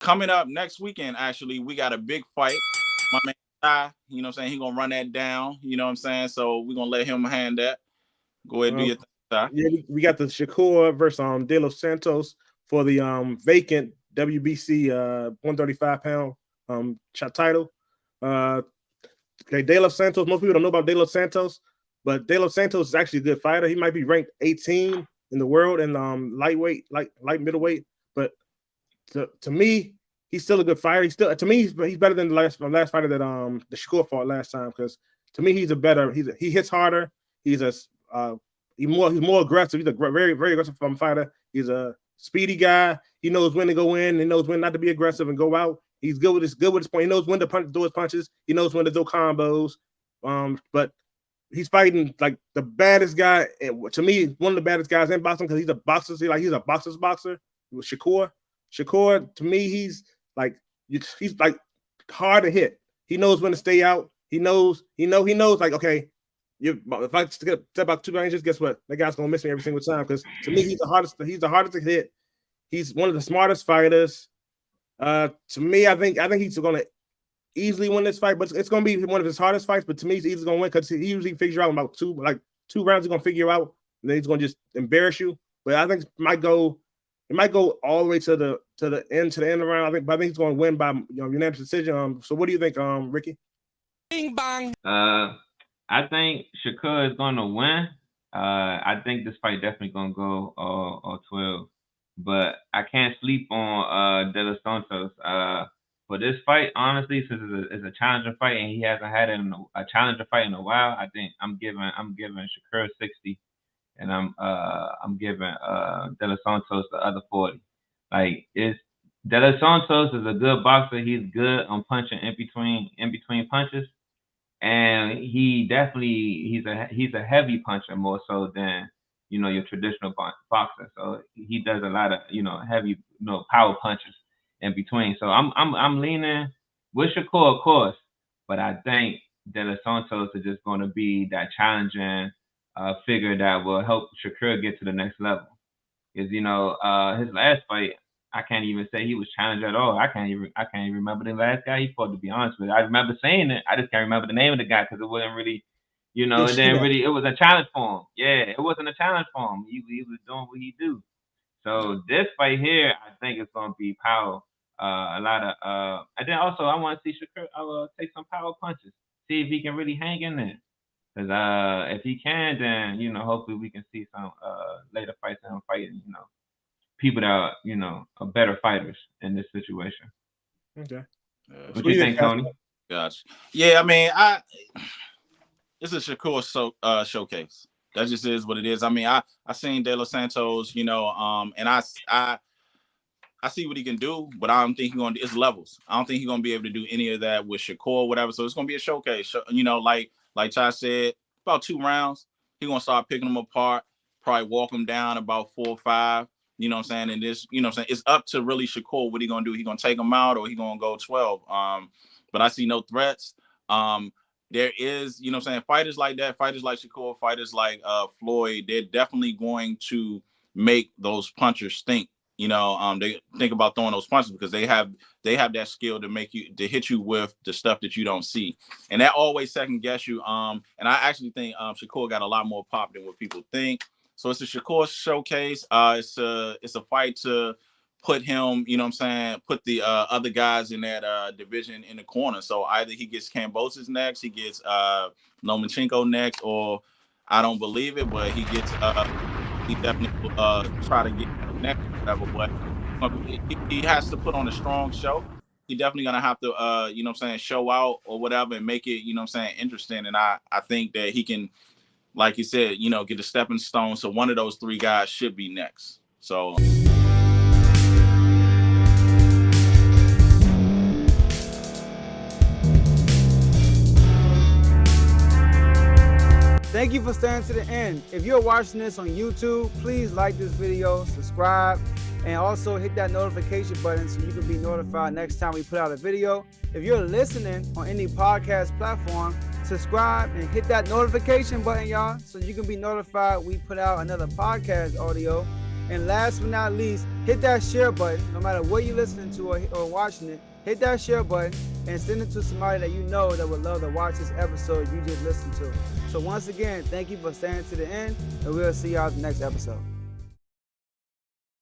coming up next weekend, actually, we got a big fight. My man Ty, you know what I'm saying? He gonna run that down, you know what I'm saying? So we're gonna let him hand that. Go ahead, do your thing, Ty. Yeah, we got the Shakur versus De Los Santos for the vacant WBC 135-pound title. Okay, De Los Santos. Most people don't know about De Los Santos, but De Los Santos is actually a good fighter. He might be ranked 18 in the world in lightweight, light middleweight. But to me, he's still a good fighter. He's still, to me, he's better than the last fighter that the Shakur fought last time. Because to me, he hits harder. He's more aggressive. He's a very, very aggressive fighter. He's a speedy guy. He knows when to go in. He knows when not to be aggressive and go out. He's good with his point. He knows when to do his punches. He knows when to do combos. But he's fighting like the baddest guy. To me, one of the baddest guys in boxing because he's a boxer. He's a boxer's boxer. With Shakur, to me, he's like hard to hit. He knows when to stay out. He knows. Like, okay, if I step out 2 inches, guess what? That guy's gonna miss me every single time. Because to me, he's the hardest to hit. He's one of the smartest fighters. To me, I think he's gonna easily win this fight, but it's gonna be one of his hardest fights. But to me, he's easily gonna win because he usually figures out about two rounds. He's gonna figure out, and then he's gonna just embarrass you. But I think it might go all the way to the end of the round. But I think he's gonna win by unanimous decision. So what do you think, Ricky? Bing bang. I think Shakur is gonna win. I think this fight definitely gonna go all 12. But I can't sleep on De Los Santos. For this fight, honestly, since it's a challenger fight and he hasn't had a challenger fight in a while, I think I'm giving Shakur 60, and I'm giving De Los Santos the other 40. Like, De Los Santos is a good boxer. He's good on punching in between punches, and he's a heavy puncher more so than your traditional boxer. So he does a lot of heavy power punches in between. So I'm leaning with Shakur, of course, but I think De Los Santos is just going to be that challenging figure that will help Shakur get to the next level. Because his last fight, I can't even say he was challenged at all. I can't even remember the last guy he fought, to be honest with you. I remember saying it. I just can't remember the name of the guy because it wasn't really. It was a challenge for him. Yeah, it wasn't a challenge for him. He was doing what he do. So this fight here, I think it's going to be power. A lot of, and then also I want to see Shakur take some power punches. See if he can really hang in there. Because if he can, then hopefully we can see some later fights of him fighting. People that are better fighters in this situation. Okay. What do you think, Tony? Gosh, yeah. I mean, it's a Shakur showcase. That just is what it is. I mean, I seen De Los Santos, and I see what he can do, but I don't think he's gonna. It's levels. I don't think he's gonna be able to do any of that with Shakur or whatever. So it's gonna be a showcase. Like Chai said, about 2 rounds, he's gonna start picking them apart. Probably walk them down about 4 or 5. You know what I'm saying? And this, it's up to really Shakur what he gonna do. He gonna take them out or he gonna go 12. But I see no threats. There is, fighters like that, fighters like Shakur, fighters like Floyd, they're definitely going to make those punchers think. They think about throwing those punches because they have that skill to hit you with the stuff that you don't see, and that always second guess you. And I actually think Shakur got a lot more pop than what people think. So it's a Shakur showcase. It's a fight to put him, put the other guys in that division in the corner. So either he gets Kambosos next, he gets Lomachenko next, or I don't believe it, but he gets he definitely will try to get next level. But he has to put on a strong show. He definitely gonna have to show out or whatever and make it, interesting. And I think that he can, like you said, get a stepping stone. So one of those 3 guys should be next. So thank you for staying to the end. If you're watching this on YouTube, please like this video, subscribe, and also hit that notification button so you can be notified next time we put out a video. If you're listening on any podcast platform, subscribe and hit that notification button, y'all, so you can be notified we put out another podcast audio. And last but not least, hit that share button. No matter what you're listening to or watching it, hit that share button and send it to somebody that you know that would love to watch this episode you just listened to. So once again, thank you for staying to the end, and we'll see y'all at the next episode.